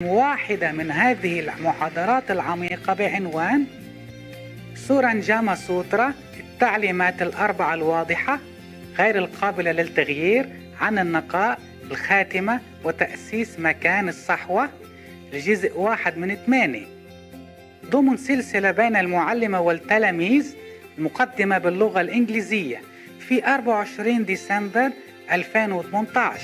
واحدة من هذه المحاضرات العميقة بعنوان سورانجاما سوترا، التعليمات الأربعة الواضحة غير القابلة للتغيير عن النقاء، الخاتمة، وتأسيس مكان الصحوة، الجزء 1 من 8 ضمن سلسلة بين المعلمة والتلاميذ، مقدمة باللغة الإنجليزية في 24 ديسمبر 2018.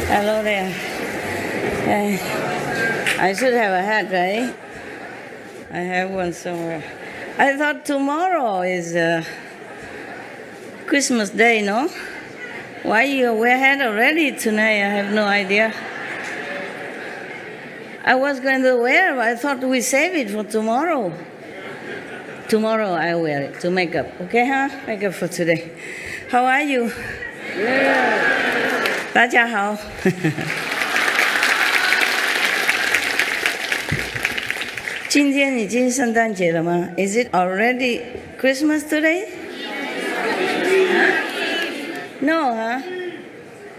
Hello there. I should have a hat, right? I have one somewhere. I thought tomorrow is Christmas Day, no? Why you wear hat already tonight? I have no idea. I was going to wear, but I thought we save it for tomorrow. Tomorrow I wear it to make up, okay, huh? Make up for today. How are you? Yeah. 大家好。今天已经圣诞节了吗？ Is it already Christmas today? No, huh?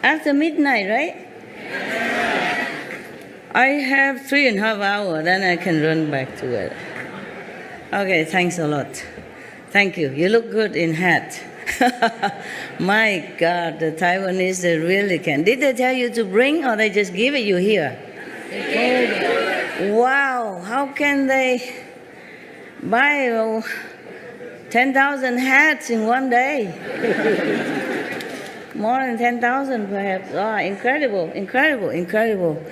After midnight, right? I have 3.5 hours, then I can run back to it. Okay, thanks a lot. Thank you. You look good in hat. My God, the Taiwanese, they really can. Did they tell you to bring, or they just give it you here? Wow, how can they buy 10,000 hats in one day? More than 10,000 perhaps. Oh, incredible, incredible, incredible.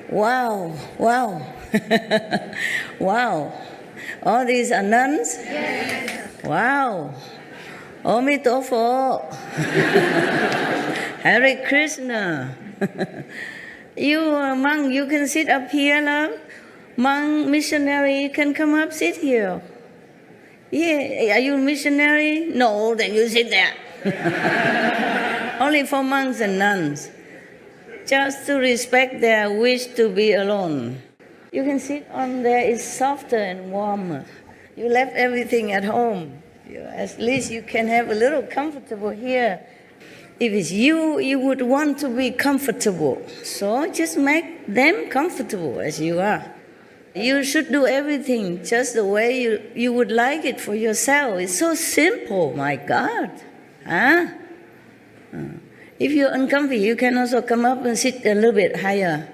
Wow, wow. Wow. All these are nuns? Yes. Wow. Omitofo. Hare Krishna. You monk, you can sit up here, love. Monk, missionary, you can come up, sit here. Yeah, are you missionary? No, then you sit there. Only for monks and nuns. Just to respect their wish to be alone. You can sit on there, it's softer and warmer. You left everything at home. At least you can have a little comfortable here. If it's you, you would want to be comfortable. So just make them comfortable as you are. You should do everything just the way you would like it for yourself. It's so simple, my God. Huh? If you're uncomfy, you can also come up and sit a little bit higher.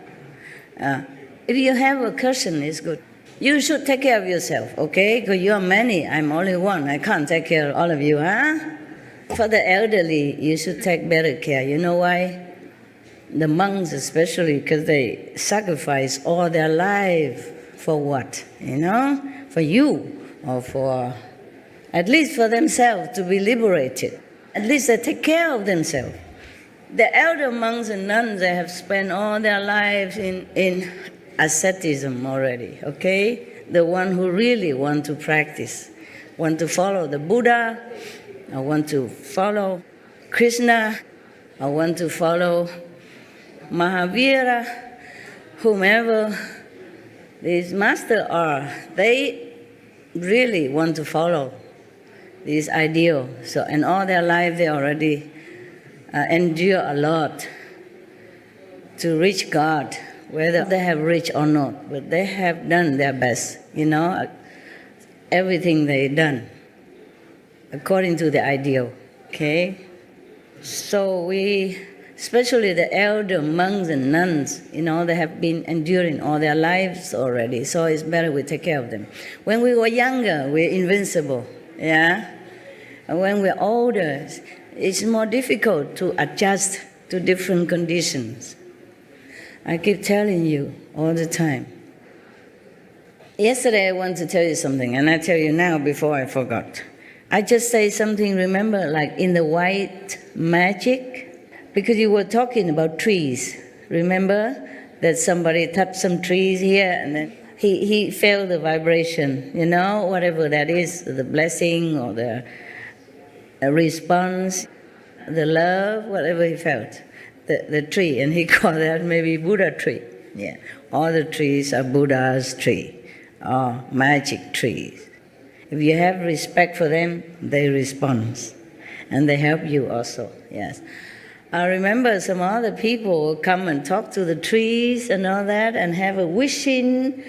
If you have a cushion, it's good. You should take care of yourself, okay? Because you are many, I'm only one. I can't take care of all of you, huh? For the elderly, you should take better care. You know why? The monks especially, because they sacrifice all their life for what? You know? For you, or for, at least for themselves, to be liberated. At least they take care of themselves. The elder monks and nuns, they have spent all their lives in asceticism already, okay? The one who really want to practice, want to follow the Buddha, or want to follow Krishna, or want to follow Mahavira, whomever these masters are, they really want to follow this ideal. So in all their life, they already endure a lot to reach God. Whether they have reached or not, but they have done their best, you know, everything they've done according to the ideal, okay? So we, especially the elder monks and nuns, you know, they have been enduring all their lives already, so it's better we take care of them. When we were younger, we're invincible, yeah? When we're older, it's more difficult to adjust to different conditions. I keep telling you all the time. Yesterday I wanted to tell you something, and I tell you now before I forgot. I just say something, remember, like in the white magic, because you were talking about trees. Remember that somebody touched some trees here, and then he felt the vibration, whatever that is, the blessing or the response, the love, whatever he felt, the tree, and he called that maybe Buddha tree. Yeah, all the trees are Buddha's tree, or magic trees. If you have respect for them, they respond, and they help you also. Yes, I remember some other people come and talk to the trees and all that, and have a wishing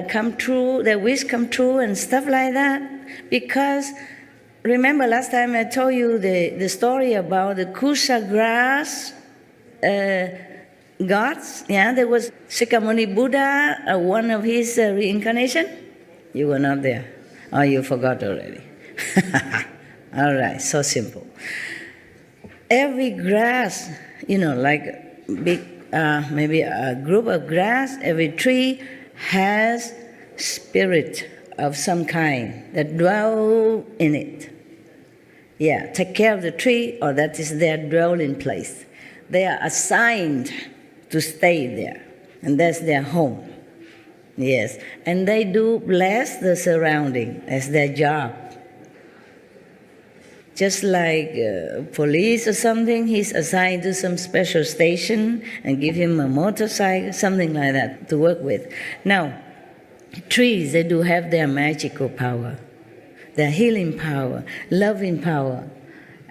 come true, their wish come true, and stuff like that. Because remember last time I told you the story about the Kusha grass gods? Yeah, there was Shakyamuni Buddha, one of his reincarnation. You were not there. Oh, you forgot already. All right, so simple. Every grass, like big, maybe a group of grass, every tree has spirit of some kind that dwell in it. Yeah, take care of the tree, or that is their dwelling place. They are assigned to stay there, and that's their home. Yes, and they do bless the surrounding as their job. Just like police or something, he's assigned to some special station and give him a motorcycle, something like that, to work with. Now, trees, they do have their magical power, their healing power, loving power,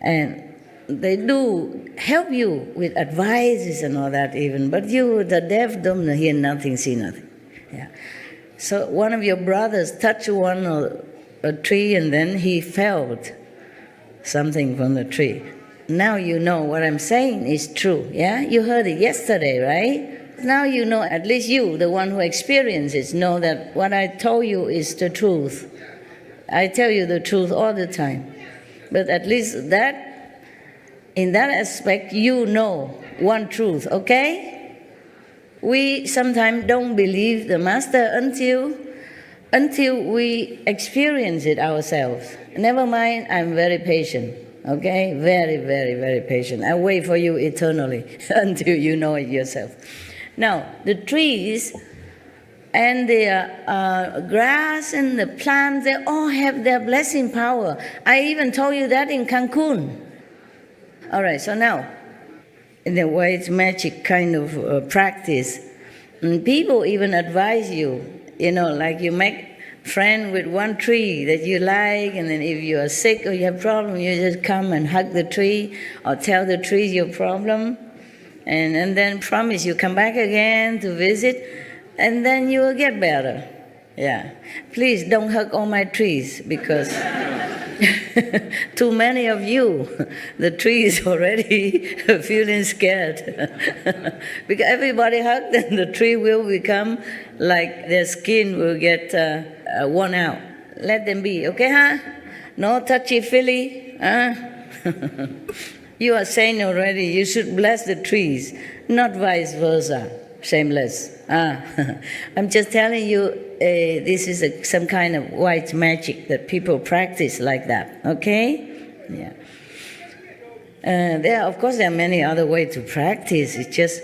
and they do help you with advices and all that even, but you, the deaf, don't hear nothing, see nothing. Yeah. So one of your brothers touched a tree, and then he felt something from the tree. Now you know what I'm saying is true. Yeah, you heard it yesterday, right? Now you know, at least you, the one who experiences, know that what I told you is the truth. I tell you the truth all the time, but at least that, in that aspect, you know one truth. Okay? We sometimes don't believe the Master until we experience it ourselves. Never mind, I'm very patient, okay? Very, very, very patient. I wait for you eternally until you know it yourself. Now, the trees and the grass and the plants, they all have their blessing power. I even told you that in Cancun. All right, so now, in the white magic kind of practice, and people even advise you, like you make friend with one tree that you like, and then if you are sick or you have problem, you just come and hug the tree or tell the tree your problem, and then promise you come back again to visit, and then you will get better. Yeah. Please don't hug all my trees, because too many of you, the tree is already feeling scared. Because everybody hugged, then the tree will become like their skin will get worn out. Let them be, okay, huh? No touchy-feely, huh? You are saying already you should bless the trees, not vice versa. Shameless. I'm just telling you, this is some kind of white magic that people practice like that, okay? Yeah. Of course, there are many other ways to practice. It's just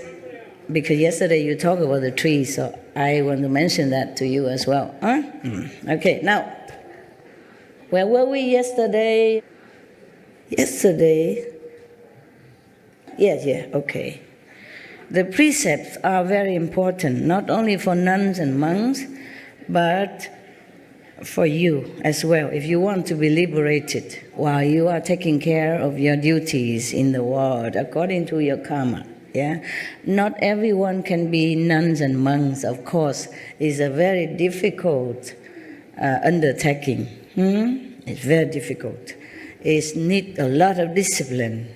because yesterday you talked about the trees, so I want to mention that to you as well. Huh? Okay, now, where were we yesterday? Yeah, okay. The precepts are very important, not only for nuns and monks, but for you as well, if you want to be liberated while you are taking care of your duties in the world according to your karma. Yeah, not everyone can be nuns and monks, of course. It's a very difficult undertaking. It's very difficult. It needs a lot of discipline,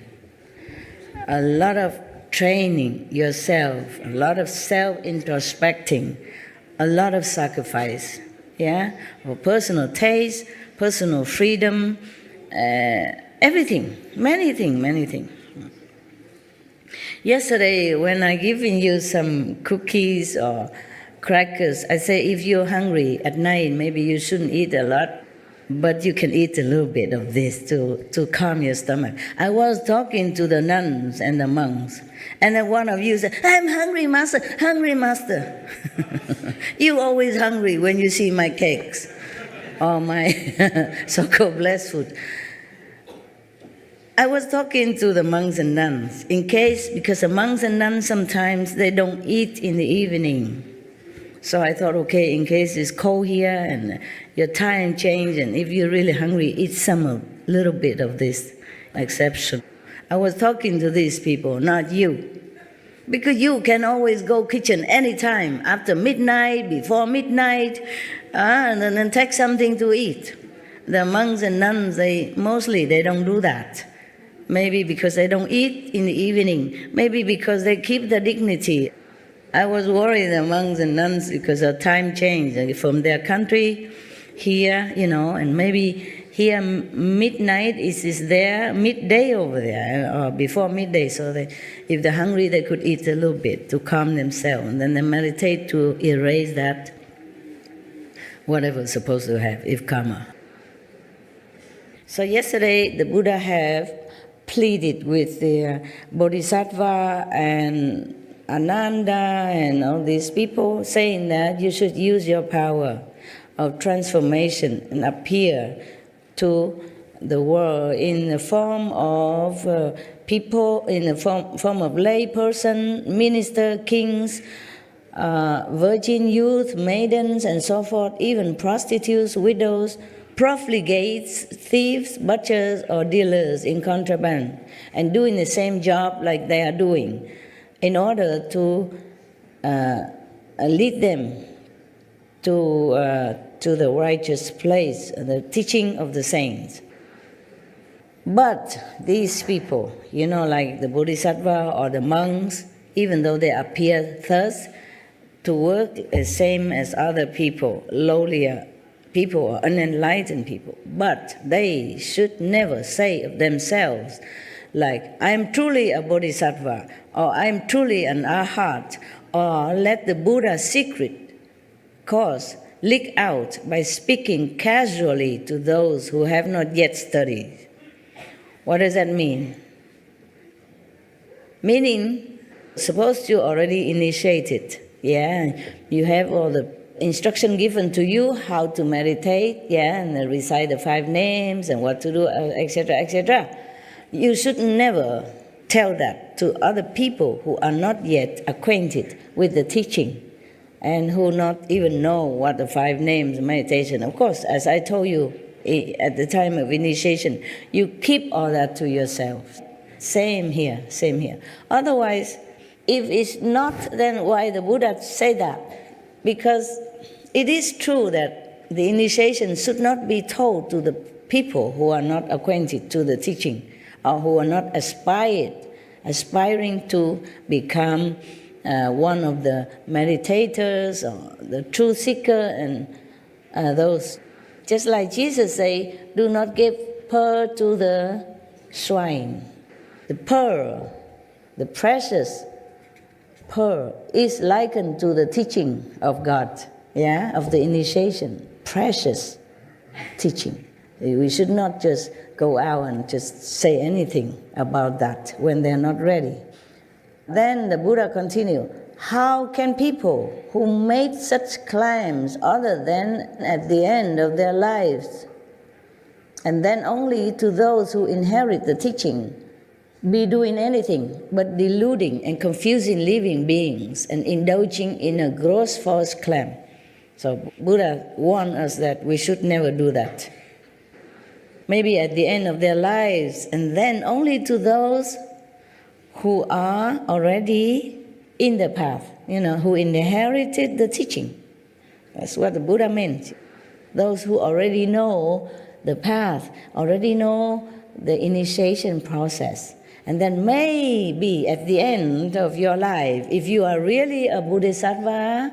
a lot of training yourself, a lot of self-introspecting, a lot of sacrifice, yeah, for personal taste, personal freedom, everything, many things. Yesterday, when I given you some cookies or crackers, I say if you're hungry at night, maybe you shouldn't eat a lot, but you can eat a little bit of this to calm your stomach. I was talking to the nuns and the monks, and then one of you said, I'm hungry, master, hungry, master. You always hungry when you see my cakes or my so-called blessed food. I was talking to the monks and nuns, because the monks and nuns sometimes they don't eat in the evening. So I thought, okay, in case it's cold here and your time change, and if you're really hungry, eat some little bit of this exception. I was talking to these people, not you. Because you can always go kitchen anytime, after midnight, before midnight, and then take something to eat. The monks and nuns, they don't do that. Maybe because they don't eat in the evening. Maybe because they keep the dignity. I was worried, the monks and nuns, because of time change from their country here, and maybe here midnight is there, midday over there, or before midday. So if they're hungry, they could eat a little bit to calm themselves. And then they meditate to erase that, whatever's supposed to have, if karma. So yesterday, the Buddha have pleaded with the Bodhisattva and Ananda and all these people, saying that you should use your power of transformation and appear to the world in the form of people, in the form of lay person, minister, kings, virgin youth, maidens, and so forth, even prostitutes, widows, profligates, thieves, butchers, or dealers in contraband, and doing the same job like they are doing, in order to lead them to the righteous place, the teaching of the saints. But these people, like the Bodhisattva or the monks, even though they appear thus to work the same as other people, lowlier people or unenlightened people, but they should never say of themselves, like, I am truly a Bodhisattva, or I am truly an Arhat, or let the Buddha's secret cause leak out by speaking casually to those who have not yet studied. What does that mean? Meaning, suppose you already initiated, you have all the instruction given to you how to meditate, and recite the 5 names and what to do, etc., etc. You should never tell that to other people who are not yet acquainted with the teaching and who not even know what the 5 names meditation. Of course, as I told you at the time of initiation, you keep all that to yourself. Same here. Otherwise, if it's not, then why the Buddha say that? Because it is true that the initiation should not be told to the people who are not acquainted to the teaching, or who are not aspiring to become one of the meditators or the truth seeker and those. Just like Jesus say, do not give pearl to the swine. The pearl, the precious pearl, is likened to the teaching of God, of the initiation, precious teaching. We should not just go out and just say anything about that when they're not ready. Then the Buddha continued, how can people who made such claims other than at the end of their lives, and then only to those who inherit the teaching, be doing anything but deluding and confusing living beings and indulging in a gross false claim? So Buddha warned us that we should never do that. Maybe at the end of their lives, and then only to those who are already in the path, who inherited the teaching. That's what the Buddha meant. Those who already know the path, already know the initiation process. And then maybe at the end of your life, if you are really a Bodhisattva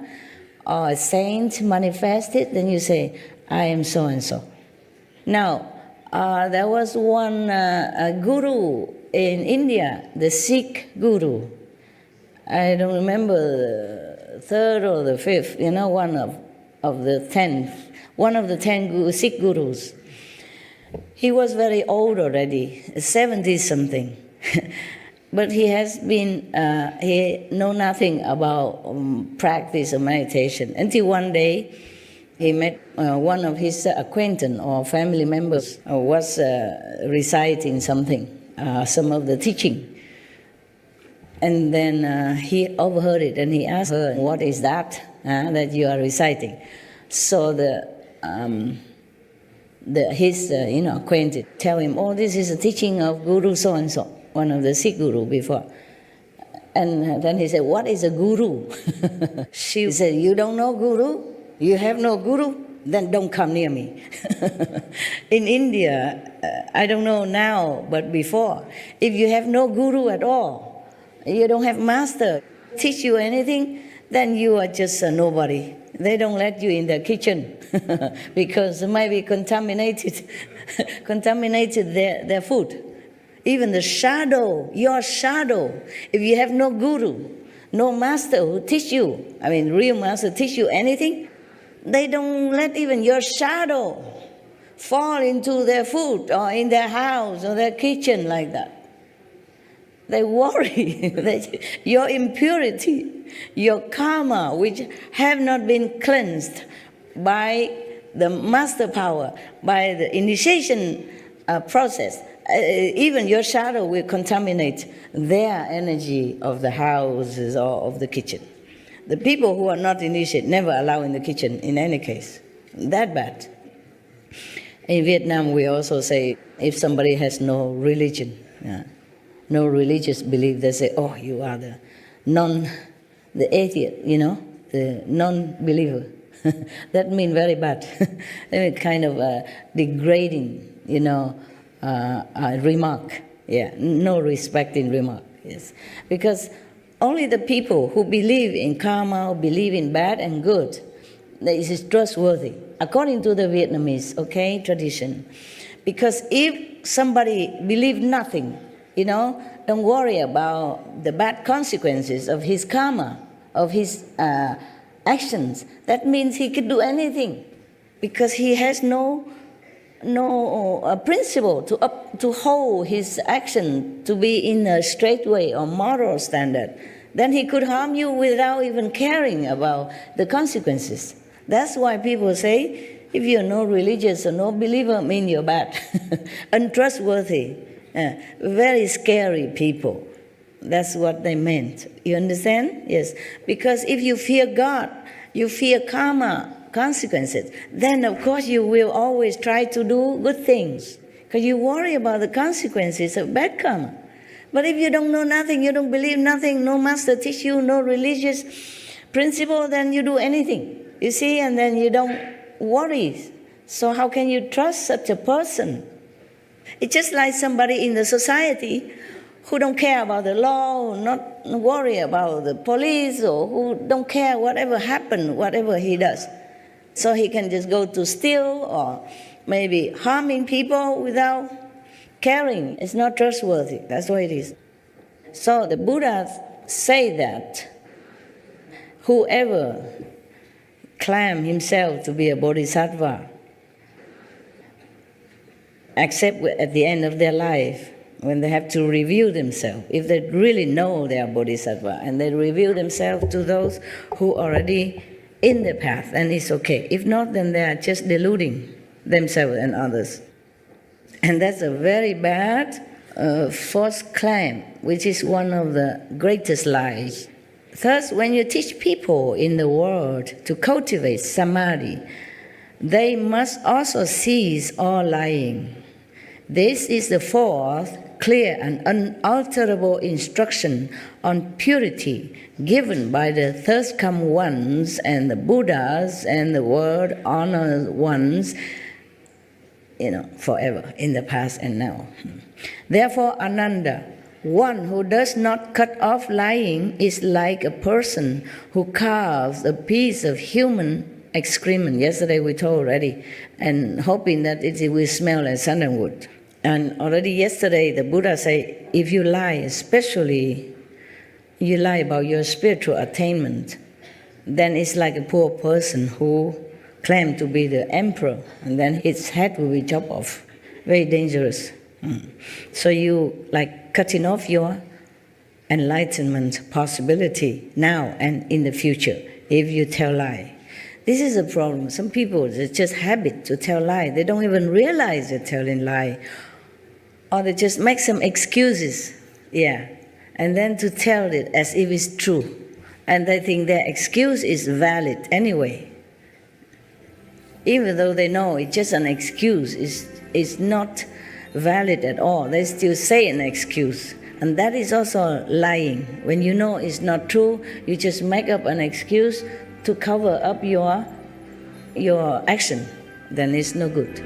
or a saint manifested, then you say, I am so-and-so. Now, There was one guru in India, the Sikh guru. I don't remember the third or the fifth, one of the 10, one of the 10 Sikh gurus. He was very old already, 70-something. But he has been, he know nothing about practice of meditation until one day he met one of his acquaintance or family members was reciting something, some of the teaching. And then he overheard it and he asked her, "What is that that you are reciting?" So his acquaintance tell him, "Oh, this is a teaching of Guru so-and-so, one of the Sikh guru before." And then he said, "What is a guru?" She said, "You don't know guru? You have no guru? Then don't come near me." In India, I don't know now, but before, if you have no guru at all, you don't have master teach you anything, then you are just a nobody. They don't let you in the kitchen because it might be contaminated their food. Even the shadow, your shadow, if you have no guru, no master who teach you, real master teach you anything, they don't let even your shadow fall into their food or in their house or their kitchen like that. They worry that your impurity, your karma, which have not been cleansed by the master power, by the initiation process, even your shadow will contaminate their energy of the houses or of the kitchen. The people who are not initiated never allow in the kitchen in any case. That bad. In Vietnam, we also say if somebody has no religion, no religious belief, they say, "Oh, you are the atheist, the non-believer." That means very bad. Kind of degrading, remark. Yeah, no respecting remark. Yes, because only the people who believe in karma, who believe in bad and good, that is trustworthy, according to the Vietnamese, tradition. Because if somebody believes nothing, don't worry about the bad consequences of his karma, of his actions. That means he could do anything because he has no principle to hold his action to be in a straight way or moral standard. Then he could harm you without even caring about the consequences. That's why people say, if you're no religious or no believer, mean you're bad, untrustworthy. Very scary people. That's what they meant. You understand? Yes. Because if you fear God, you fear karma, consequences, then of course you will always try to do good things. Because you worry about the consequences of bad karma. But if you don't know nothing, you don't believe nothing, no master teach you, no religious principle, then you do anything. You see, and then you don't worry. So how can you trust such a person? It's just like somebody in the society who don't care about the law, not worry about the police, or who don't care whatever happened, whatever he does. So he can just go to steal or maybe harming people without caring. It's not trustworthy. That's what it is. So the Buddha say that whoever claim himself to be a bodhisattva, except at the end of their life, when they have to review themselves, if they really know they are bodhisattva, and they reveal themselves to those who are already in the path, then it's okay. If not, then they are just deluding themselves and others. And that's a very bad false claim, which is one of the greatest lies. Thus, when you teach people in the world to cultivate samadhi, they must also cease all lying. This is the fourth clear and unalterable instruction on purity given by the third come ones and the Buddhas and the world honored ones, forever, in the past and now. Therefore, Ananda, one who does not cut off lying is like a person who carves a piece of human excrement. Yesterday we told already, and hoping that it will smell like sandalwood. And already yesterday the Buddha said, if you lie, especially you lie about your spiritual attainment, then it's like a poor person who claimed to be the emperor, and then his head will be chopped off. Very dangerous. So you like cutting off your enlightenment possibility now and in the future if you tell lie. This is a problem. Some people, it's just habit to tell lie. They don't even realize they're telling lie. Or they just make some excuses, and then to tell it as if it's true. And they think their excuse is valid anyway. Even though they know it's just an excuse, it's not valid at all. They still say an excuse. And that is also lying. When you know it's not true, you just make up an excuse to cover up your action. Then it's no good.